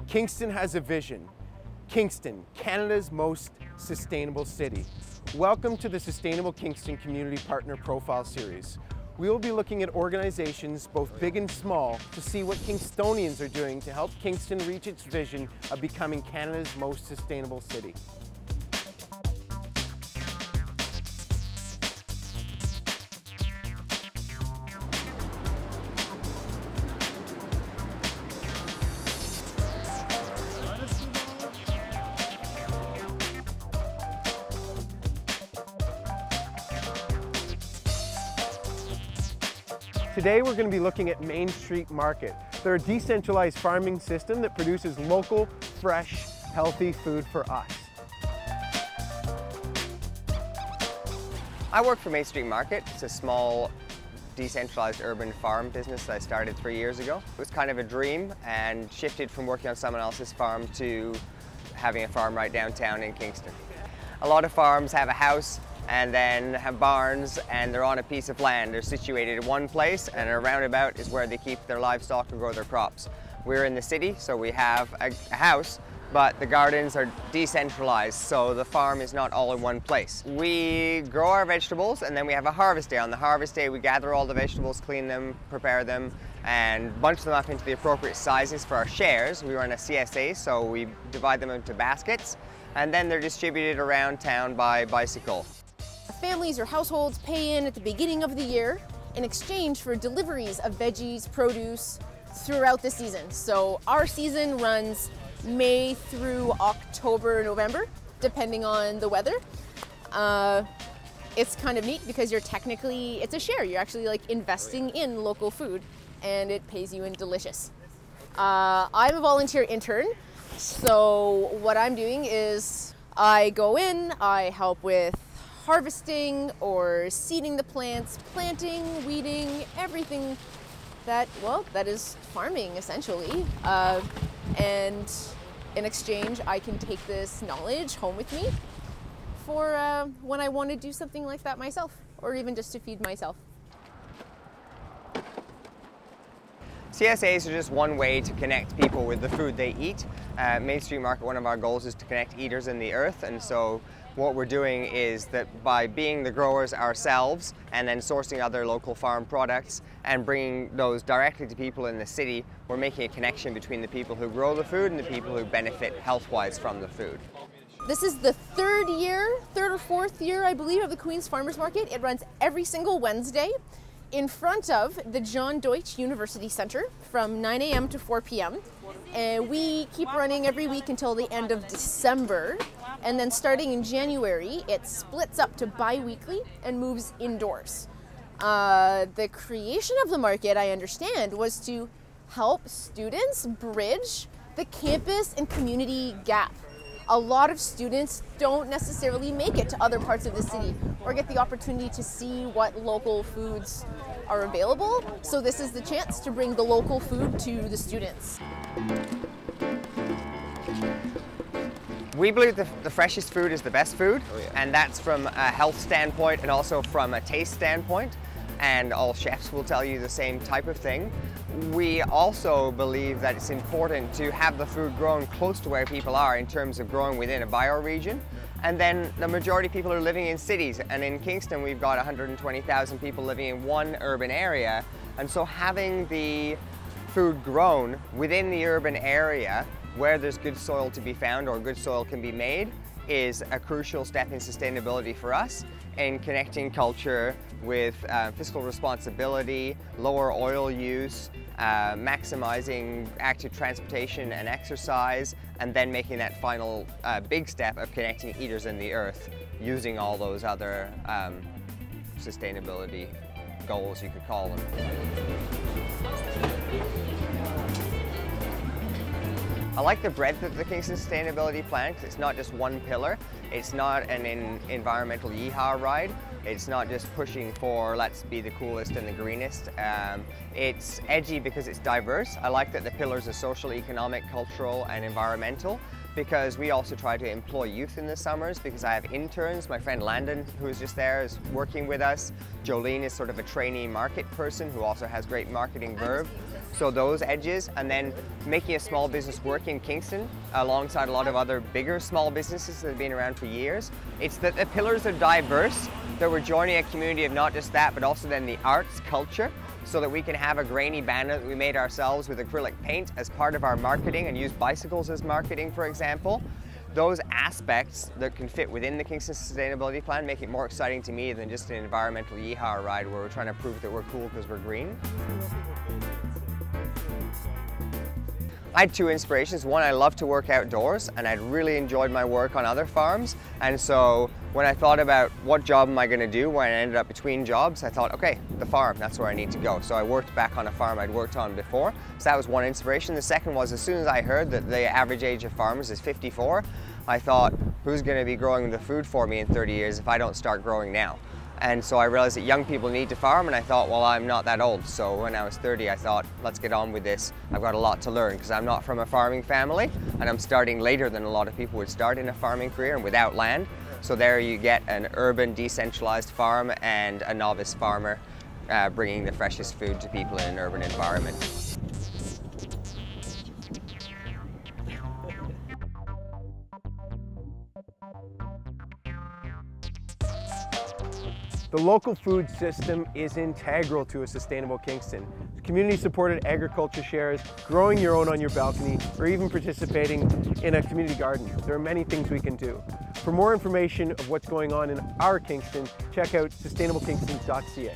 Kingston has a vision. Kingston, Canada's most sustainable city. Welcome to the Sustainable Kingston Community Partner Profile Series. We will be looking at organizations, both big and small, to see what Kingstonians are doing to help Kingston reach its vision of becoming Canada's most sustainable city. Today we're going to be looking at Main Street Market. They're a decentralized farming system that produces local, fresh, healthy food for us. I work for Main Street Market. It's a small, decentralized urban farm business that I started 3 years ago. It was kind of a dream and shifted from working on someone else's farm to having a farm right downtown in Kingston. A lot of farms have a house and then have barns, and they're on a piece of land. They're situated in one place, and a roundabout is where they keep their livestock and grow their crops. We're in the city, so we have a house, but the gardens are decentralized, so the farm is not all in one place. We grow our vegetables, and then we have a harvest day. On the harvest day, we gather all the vegetables, clean them, prepare them, and bunch them up into the appropriate sizes for our shares. We run a CSA, so we divide them into baskets, and then they're distributed around town by bicycle. Families or households pay in at the beginning of the year in exchange for deliveries of veggies, produce throughout the season. So our season runs May through October, November, depending on the weather. It's kind of neat because it's a share. You're actually like investing in local food, and it pays you in delicious. I'm a volunteer intern, so what I'm doing is I go in, I help with harvesting or seeding the plants, planting, weeding, everything that is farming essentially. And in exchange, I can take this knowledge home with me for when I want to do something like that myself, or even just to feed myself. CSAs are just one way to connect people with the food they eat. Main Street Market, one of our goals is to connect eaters in the earth, and so what we're doing is that by being the growers ourselves and then sourcing other local farm products and bringing those directly to people in the city, we're making a connection between the people who grow the food and the people who benefit health-wise from the food. This is the third or fourth year, I believe, of the Queen's Farmers Market. It runs every single Wednesday in front of the John Deutsch University Center from 9 a.m. to 4 p.m. And we keep running every week until the end of December. And then starting in January, it splits up to bi-weekly and moves indoors. The creation of the market, I understand, was to help students bridge the campus and community gap. A lot of students don't necessarily make it to other parts of the city or get the opportunity to see what local foods are available. So this is the chance to bring the local food to the students. We believe the freshest food is the best food, and that's from a health standpoint and also from a taste standpoint, and all chefs will tell you the same type of thing. We also believe that it's important to have the food grown close to where people are in terms of growing within a bioregion. And then the majority of people are living in cities, and in Kingston we've got 120,000 people living in one urban area, and so having the food grown within the urban area where there's good soil to be found or good soil can be made is a crucial step in sustainability for us in connecting culture with fiscal responsibility, lower oil use, maximizing active transportation and exercise, and then making that final big step of connecting eaters in the earth using all those other sustainability goals, you could call them. I like the breadth of the Kingston Sustainability Plan because it's not just one pillar. It's not an environmental yeehaw ride. It's not just pushing for let's be the coolest and the greenest. It's edgy because it's diverse. I like that the pillars are social, economic, cultural, and environmental, because we also try to employ youth in the summers because I have interns. My friend Landon, who is just there, is working with us. Jolene is sort of a trainee market person who also has great marketing verve. So those edges, and then making a small business work in Kingston alongside a lot of other bigger small businesses that have been around for years. It's that the pillars are diverse, that we're joining a community of not just that, but also then the arts, culture, so that we can have a grainy banner that we made ourselves with acrylic paint as part of our marketing and use bicycles as marketing, for example. Those aspects that can fit within the Kingston Sustainability Plan make it more exciting to me than just an environmental yeehaw ride where we're trying to prove that we're cool because we're green. I had two inspirations. One, I love to work outdoors, and I'd really enjoyed my work on other farms. And so when I thought about what job am I going to do when I ended up between jobs, I thought, okay, the farm, that's where I need to go. So I worked back on a farm I'd worked on before. So that was one inspiration. The second was, as soon as I heard that the average age of farmers is 54, I thought, who's going to be growing the food for me in 30 years if I don't start growing now? And so I realized that young people need to farm, and I thought, well, I'm not that old. So when I was 30, I thought, let's get on with this. I've got a lot to learn because I'm not from a farming family, and I'm starting later than a lot of people would start in a farming career and without land. So there you get an urban, decentralized farm and a novice farmer bringing the freshest food to people in an urban environment. The local food system is integral to a sustainable Kingston. Community-supported agriculture shares, growing your own on your balcony, or even participating in a community garden. There are many things we can do. For more information of what's going on in our Kingston, check out sustainablekingston.ca.